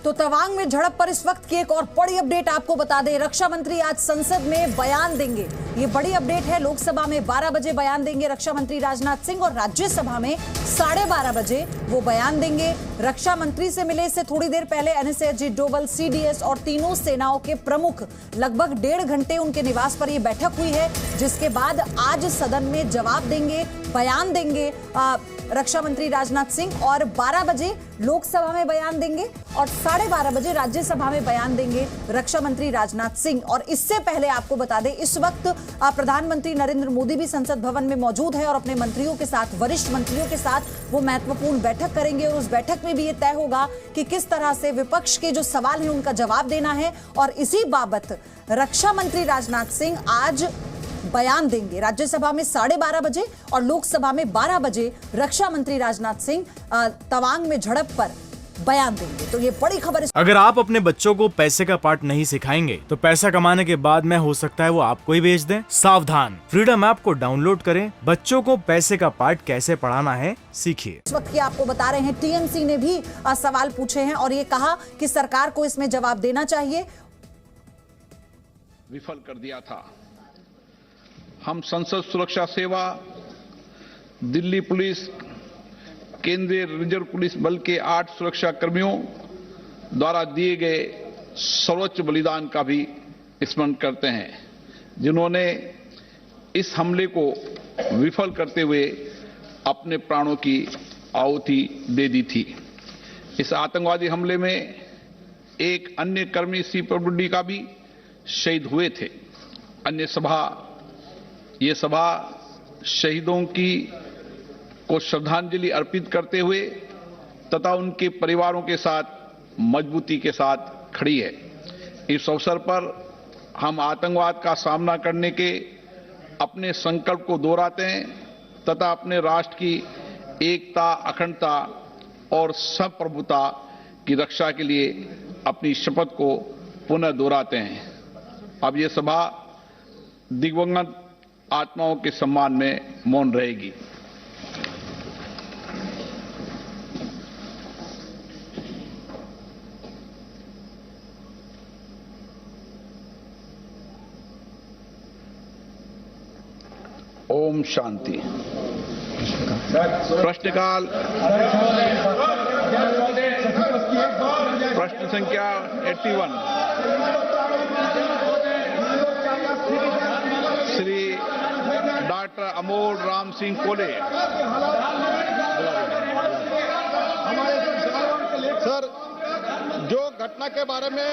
तो तवांग में झड़प पर इस वक्त की एक और बड़ी अपडेट आपको बता दें। रक्षा मंत्री आज संसद में बयान देंगे। ये बड़ी अपडेट है। लोकसभा में 12 बजे बयान देंगे रक्षा मंत्री राजनाथ सिंह और राज्यसभा में 12:30 बजे वो बयान देंगे। रक्षा मंत्री से मिले इससे थोड़ी देर पहले एनएसए अजीत डोभाल, सीडीएस और तीनों सेनाओं के प्रमुख लगभग 1.5 घंटे उनके निवास पर यह बैठक हुई है, जिसके बाद आज सदन में जवाब देंगे, बयान देंगे रक्षा मंत्री राजनाथ सिंह और 12 बजे लोकसभा में बयान देंगे और 12:30 बजे राज्यसभा में बयान देंगे रक्षा मंत्री राजनाथ सिंह। और इससे पहले आपको बता दें, इस वक्त प्रधानमंत्री नरेंद्र मोदी भी संसद भवन में मौजूद है और अपने मंत्रियों के साथ, वरिष्ठ मंत्रियों के साथ वो महत्वपूर्ण बैठक करेंगे और उस बैठक में भी ये तय होगा कि किस तरह से विपक्ष के जो सवाल हैं उनका जवाब देना है। और इसी बाबत रक्षा मंत्री राजनाथ सिंह आज बयान देंगे। राज्यसभा में 12:30 बजे और लोकसभा में 12 बजे रक्षा मंत्री राजनाथ सिंह तवांग में झड़प पर बयान देंगे। तो ये बड़ी खबर। अगर आप अपने बच्चों को पैसे का पाठ नहीं सिखाएंगे तो पैसा कमाने के बाद में हो सकता है वो आपको ही बेच दें। सावधान, फ्रीडम ऐप को डाउनलोड करें। बच्चों को पैसे का पाठ कैसे पढ़ाना है सीखिए। इस वक्त की आपको बता रहे हैं, टीएमसी ने भी सवाल पूछे हैं और ये कहा कि सरकार को इसमें जवाब देना चाहिए। विफल कर दिया था। हम संसद सुरक्षा सेवा, दिल्ली पुलिस, केंद्रीय रिजर्व पुलिस बल के 8 सुरक्षा कर्मियों द्वारा दिए गए सर्वोच्च बलिदान का भी स्मरण करते हैं, जिन्होंने इस हमले को विफल करते हुए अपने प्राणों की आहुति दे दी थी। इस आतंकवादी हमले में एक अन्य कर्मी सीपीडब्ल्यूडी का भी शहीद हुए थे। ये सभा शहीदों को श्रद्धांजलि अर्पित करते हुए तथा उनके परिवारों के साथ मजबूती के साथ खड़ी है। इस अवसर पर हम आतंकवाद का सामना करने के अपने संकल्प को दोहराते हैं तथा अपने राष्ट्र की एकता, अखंडता और संप्रभुता की रक्षा के लिए अपनी शपथ को पुनः दोहराते हैं। अब ये सभा दिवंगत आत्माओं के सम्मान में मौन रहेगी। ओम शांति। प्रश्नकाल। प्रश्न संख्या 81 श्री डॉक्टर अमोल राम सिंह कोले। सर, जो घटना के बारे में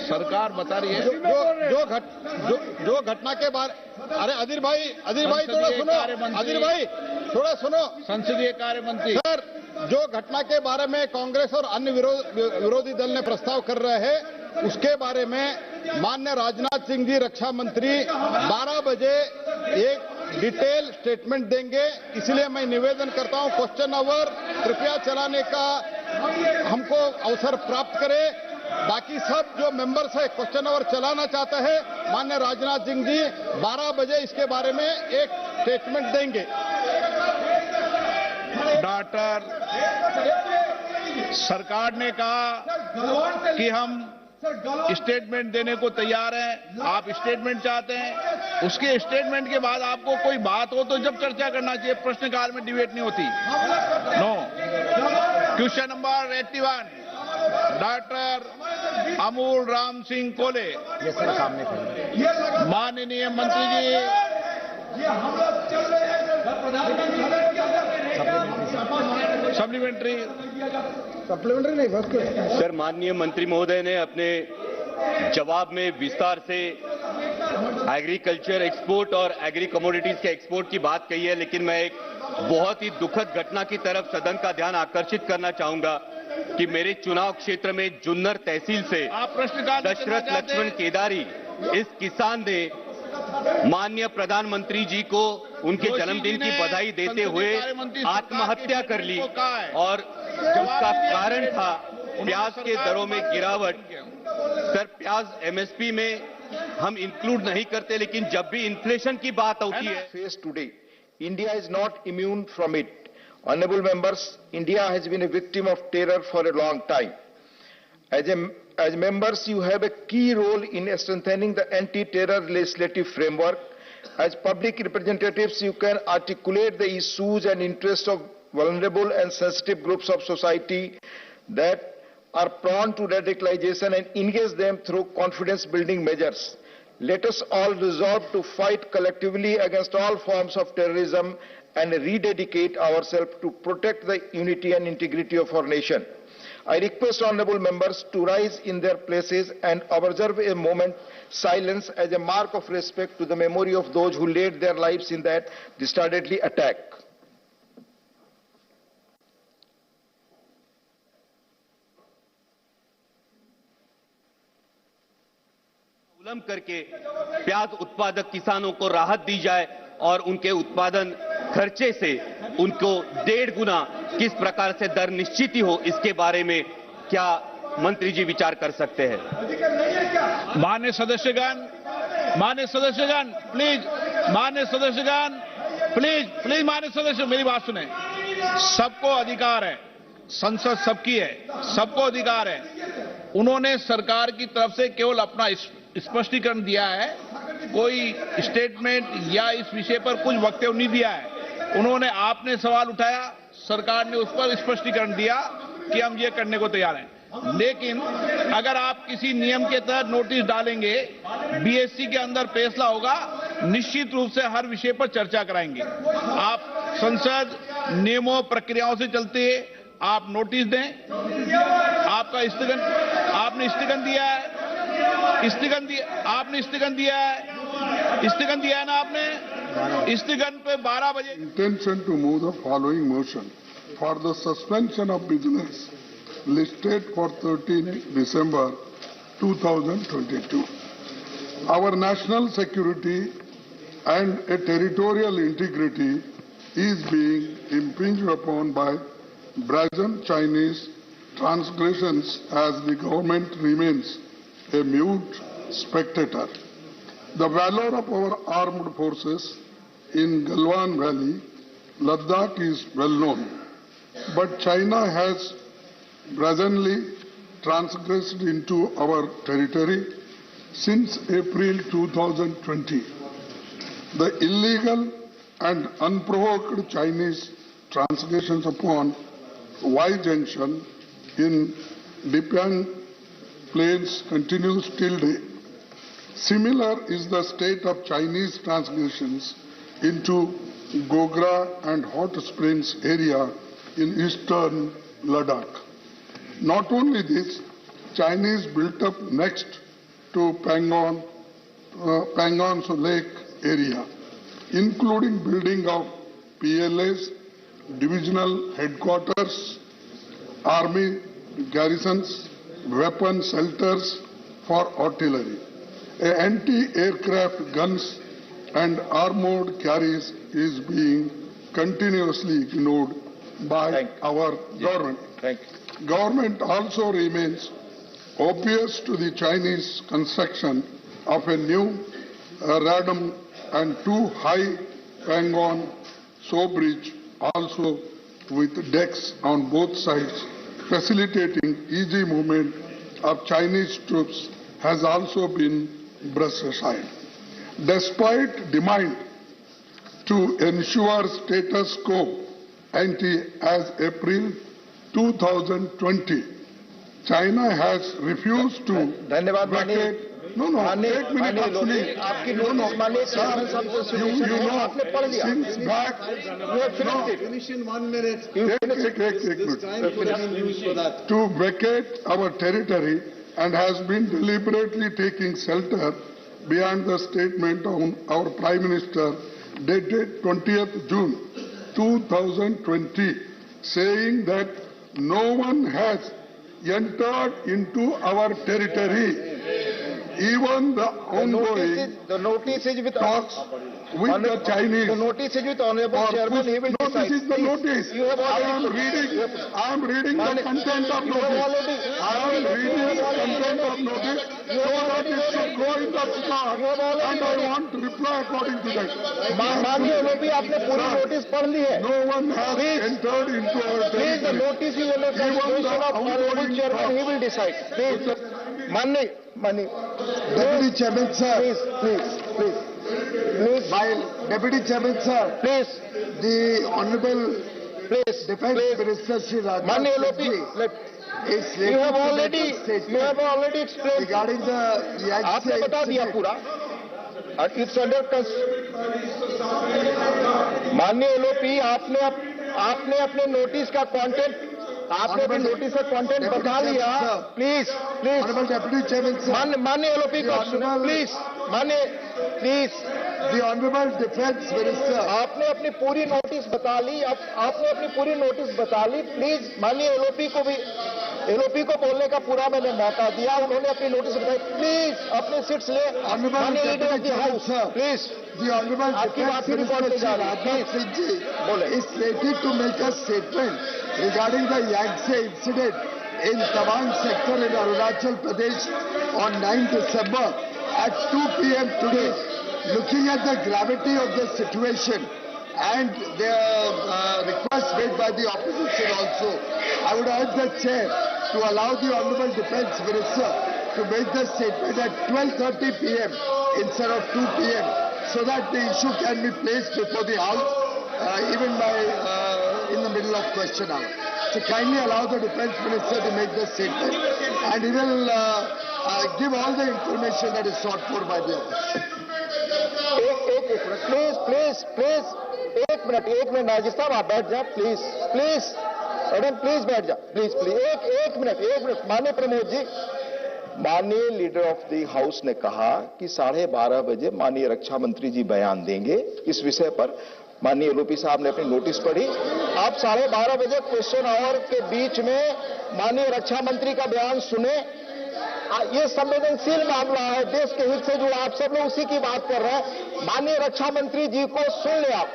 सरकार बता रही है, जो घटना के बारे, अरे अधीर भाई थोड़ा सुनो, अधीर भाई थोड़ा सुनो। संसदीय कार्य मंत्री सर, जो घटना के बारे में कांग्रेस और अन्य विरोधी दल ने प्रस्ताव कर रहे हैं, उसके बारे में माननीय राजनाथ सिंह जी रक्षा मंत्री 12 बजे एक डिटेल स्टेटमेंट देंगे। इसलिए मैं निवेदन करता हूं, क्वेश्चन आवर कृपया चलाने का हमको अवसर प्राप्त करें। बाकी सब जो मेंबर्स है क्वेश्चन आवर चलाना चाहते हैं, माननीय राजनाथ सिंह जी 12 बजे इसके बारे में एक स्टेटमेंट देंगे। डॉक्टर, सरकार ने कहा कि हम स्टेटमेंट देने को तैयार हैं। आप स्टेटमेंट चाहते हैं, उसके स्टेटमेंट के बाद आपको कोई बात हो तो जब चर्चा करना चाहिए। प्रश्नकाल में डिबेट नहीं होती। No. Question number 81 doctor Amol Ram Singh Kole. माननीय मंत्री जी, सप्लीमेंट्री नहीं बस। सर, माननीय मंत्री महोदय ने अपने जवाब में विस्तार से एग्रीकल्चर एक्सपोर्ट और एग्री कमोडिटीज के एक्सपोर्ट की बात कही है, लेकिन मैं एक बहुत ही दुखद घटना की तरफ सदन का ध्यान आकर्षित करना चाहूंगा कि मेरे चुनाव क्षेत्र में जुन्नर तहसील से दशरथ लक्ष्मण केदारी इस किसान ने माननीय प्रधानमंत्री जी को उनके जन्मदिन की बधाई देते हुए आत्महत्या कर ली और उसका कारण था प्याज के दरों में गिरावट। सर, प्याज एमएसपी में हम इंक्लूड नहीं करते, लेकिन जब भी इन्फ्लेशन की बात होती है। Face today, India is not immune from it. Honorable members, India has been a victim of terror for a long time. As members, you have a key role in strengthening the anti-terror legislative framework. As public representatives, you can articulate the issues and interests of vulnerable and sensitive groups of society that are prone to radicalization and engage them through confidence-building measures. Let us all resolve to fight collectively against all forms of terrorism and rededicate ourselves to protect the unity and integrity of our nation. I request honorable members to rise in their places and observe a moment silence as a mark of respect to the memory of those who laid their lives in that dastardly attack. उल्लंघन करके प्याज उत्पादक किसानों को राहत दी जाए और उनके उत्पादन खर्चे से उनको 1.5 गुना किस प्रकार से दर निश्चित हो, इसके बारे में क्या मंत्री जी विचार कर सकते हैं? माननीय सदस्यगण, प्लीज माननीय सदस्य मेरी बात सुने। सबको अधिकार है, संसद सबकी है, सबको अधिकार है। उन्होंने सरकार की तरफ से केवल अपना स्पष्टीकरण दिया है, कोई स्टेटमेंट या इस विषय पर कुछ वक्तव्य नहीं दिया है। उन्होंने, आपने सवाल उठाया, सरकार ने उस पर स्पष्टीकरण दिया कि हम ये करने को तैयार हैं। लेकिन अगर आप किसी नियम के तहत नोटिस डालेंगे, बीएससी के अंदर फैसला होगा, निश्चित रूप से हर विषय पर चर्चा कराएंगे। आप संसद नियमों प्रक्रियाओं से चलते हैं, आप नोटिस दें। आपका स्थगन, आपने स्थगन दिया है, आपने स्थगन दिया है ना आपने? स्थगन पे 12 बजे। Intention to move the following motion for the suspension of business listed for 13 December 2022. Our national security and a territorial integrity is being impinged upon by brazen Chinese transgressions as the government remains a mute spectator. The valor of our armed forces in Galwan Valley, Ladakh is well known, but China has brazenly transgressed into our territory since April 2020. The illegal and unprovoked Chinese transgressions upon Y Junction in Dipiang Plains continues till day. Similar is the state of Chinese transgressions into Gogra and Hot Springs area in eastern Ladakh. Not only this, Chinese built up next to Pangon's Lake area, including building of PLAs, divisional headquarters, army garrisons, weapon shelters for artillery, anti-aircraft guns and armored carriers is being continuously ignored by our government. Government also remains obvious to the Chinese construction of a new Radom and 2 high Pangon Sow Bridge, also with decks on both sides, facilitating easy movement of Chinese troops, has also been brushed aside. Despite demand to ensure status quo ante as April 2020, China has refused to vacate. No, एक minute आपकी notice मानिए, since back, to vacate our territory and has been deliberately taking shelter beyond the statement of our Prime Minister dated 20th June 2020, saying that no one has entered into our territory. Even the ongoing talks with the Chinese. The notice is with Honorable Chairman. He will decide. This is the notice. I am reading the content of notice. I am reading the content grant of notice so that it should go in the slot, and I want to reply according to that. माननीय LOP आपने पूरी notice पढ़ ली है. No one has entered into our Please, the territory. notice is on the consideration of honorable chairman. He will decide. Please, माननीय Deputy Chairman, sir. please. My Deputy Chairman, sir. Please. The Honorable Please. Defense Minister Shri माननीय Rajnath LOP, is slated you have to make already a statement explained. regarding the Yangtze आपने बता दिया incident. पूरा. And it's under माननीय LOP, आपने अपने notice का content बता लिया. Please Honorable Deputy Chairman, sir. माननीय एलओपी को please The Honorable Defense Minister. आपने अपनी पूरी नोटिस बता ली. प्लीज माननीय एलओपी को बोलने का पूरा मैंने मौका दिया. उन्होंने अपनी नोटिस बताई. प्लीज अपने सीट्स ले. Honorable Deputy Chairman, sir. Please The Honorable आपकी Defense बात ही रिकॉर्ड Minister पे जा Shri रहा है. Rajnath Singh ji बोले. is slated to make a statement regarding the Yangtze incident in Tawang sector in Arunachal Pradesh on 9 December at 2 p.m. today. Looking at the gravity of the situation and the request made by the opposition also, I would urge the chair to allow the Honorable Defense Minister to make the statement at 12:30 p.m. instead of 2 p.m. so that the issue can be placed before the House even by in the middle of question hour. So kindly allow the Defense Minister to make the statement, and he will give all the information that is sought for by the opposition. एक minute नाजिर साहब आप बैठ जाए. Please madam please बैठ जाए. Please एक minute माननीय प्रमोद जी. माननीय लीडर ऑफ द हाउस ने कहा कि 12:30 बजे माननीय रक्षा मंत्री जी बयान देंगे इस विषय पर. माननीय एलओपी साहब ने अपनी नोटिस पढ़ी. आप 12:30 बजे क्वेश्चन आवर के बीच में माननीय रक्षा मंत्री का बयान सुने. ये संवेदनशील मामला है, देश के हित से जुड़ा. आप सब लोग उसी की बात कर रहे हैं. माननीय रक्षा मंत्री जी को सुन ले आप.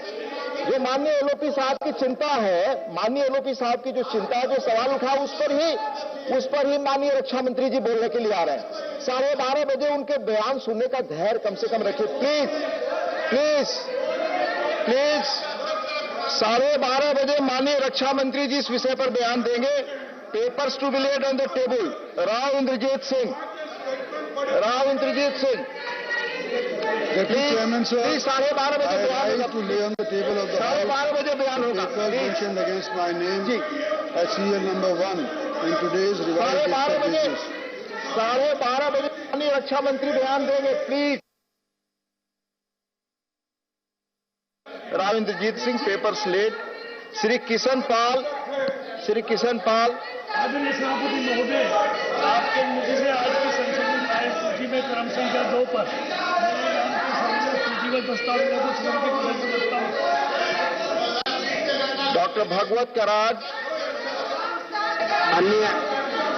जो माननीय एलओपी साहब की चिंता है, माननीय एलओपी साहब की जो चिंता है, जो सवाल उठा उस पर ही माननीय रक्षा मंत्री जी बोलने के लिए आ रहे हैं. 12:30 बजे उनके बयान सुनने का धैर्य कम से कम रखिए. प्लीज 12:30 बजे माननीय रक्षा मंत्री जी इस विषय पर बयान देंगे. Papers to be laid on the table. Rao Inderjit Singh. Deputy Chairman, sir. Please 12:30 बजे बयान I होगा. rise to lay on the table of the 12:30 बजे बयान होगा. papers please mentioned against my name ji. as serial number 1 in today's revised list of 12:30 business. बजे माननीय रक्षा मंत्री बयान देंगे. Please. Rao Inderjit Singh, papers laid. Shri Kishan Pal. आदरणीय सभापति महोदय, आपके मुझे से आज की संसद में पारित सूची में क्रम संख्या 2 पर मेरे नाम के सामने सूचीबद्ध प्रस्ताव डॉक्टर भगवत कराज.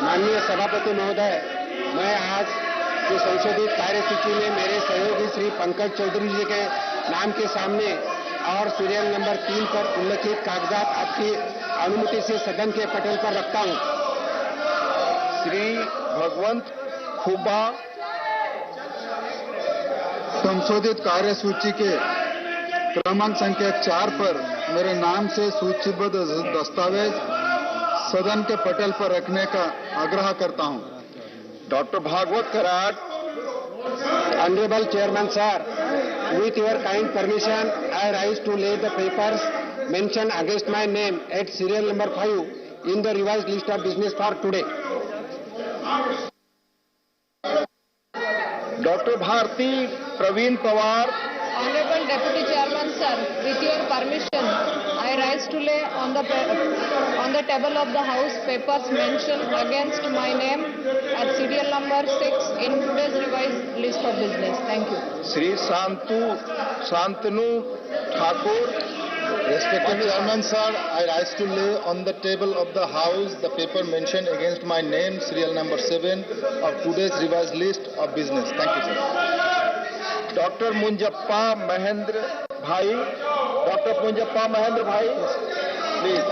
माननीय सभापति महोदय, मैं आज की संशोधित कार्यसूची में मेरे सहयोगी श्री पंकज चौधरी जी के नाम के सामने और सीरियल नंबर 3 पर उल्लेखित कागजात आपकी अनुमति से सदन के पटल पर रखता हूं. श्री भगवंत खुबा. संशोधित कार्यसूची के क्रमांक संख्या 4 पर मेरे नाम से सूचीबद्ध दस्तावेज सदन के पटल पर रखने का आग्रह करता हूं. Doctor Bhagwat Karad. Honorable Chairman, sir, with your kind permission, I rise to lay the papers mentioned against my name at serial number 5 in the revised list of business for today. Doctor Bharati Pravin Pawar. Honorable Deputy Chairman, sir, with your permission, I rise to lay on the table of the House papers mentioned against my name at serial number 6 in today's revised list of business. Thank you. Shri Shantanu Thakur. Respected Chairman, sir, I rise to lay on the table of the House the paper mentioned against my name, serial number 7 of today's revised list of business. Thank you, sir. Doctor Munjapara Mahendra bhai.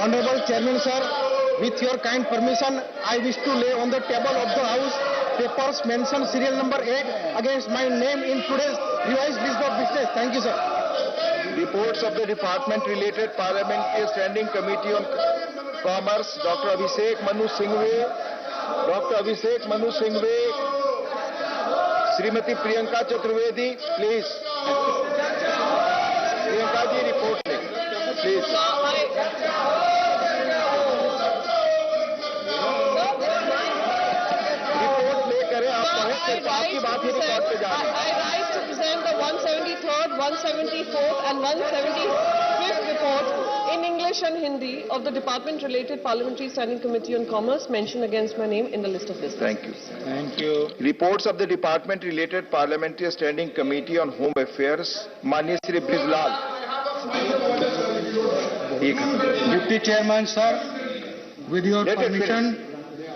Honorable Chairman, sir, with your kind permission, I wish to lay on the table of the House papers mention serial number 8 against my name in today's revised list of business. Thank you, sir. Reports of the department related Parliamentary Standing Committee on Commerce, Dr. Abhishek Manu Singhve, Srimati Priyanka Chaturvedi, please. Priyanka ji, report please. I rise to present the 173rd, 174th and 175th report in English and Hindi of the department-related Parliamentary Standing Committee on Commerce mentioned against my name in the list of business. Thank you. Thank you. Reports of the department-related Parliamentary Standing Committee on Home Affairs, Mani Shri Brijlal. Deputy Chairman, sir, with your permission,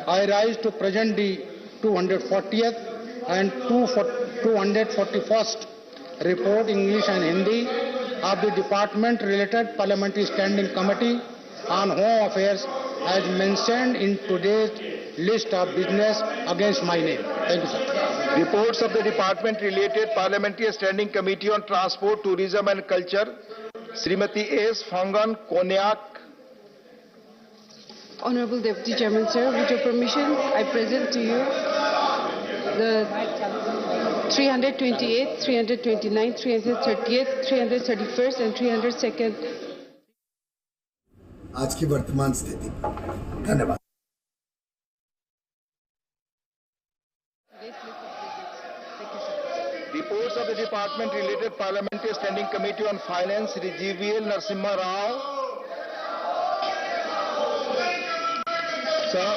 I rise to present the 240th and 241st report in English and Hindi of the department related Parliamentary Standing Committee on Home Affairs as mentioned in today's list of business against my name. Thank you, sir. Reports of the department related Parliamentary Standing Committee on Transport, Tourism and Culture, Srimati S. Fangan Konyak. Honorable Deputy Chairman, sir, with your permission, I present to you the 328th, 329th, 330th, 331st and 302nd. आज की वर्तमान स्थिति। धन्यवाद। Reports of the department related Parliamentary Standing Committee on Finance, GVL Narasimha Rao. Sir,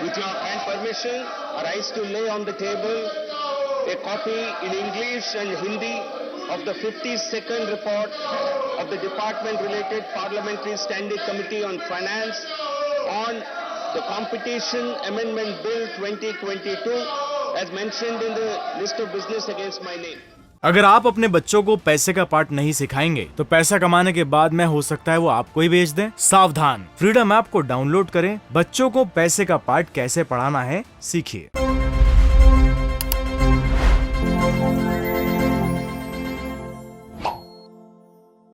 with your kind permission, I rise to lay on the table a copy in English and Hindi of the 52nd report of the department-related Parliamentary Standing Committee on Finance on the Competition Amendment Bill 2022 as mentioned in the list of business against my name. अगर आप अपने बच्चों को पैसे का पाठ नहीं सिखाएंगे तो पैसा कमाने के बाद में हो सकता है वो आपको ही बेच दें। सावधान, फ्रीडम ऐप को डाउनलोड करें, बच्चों को पैसे का पाठ कैसे पढ़ाना है सीखिए।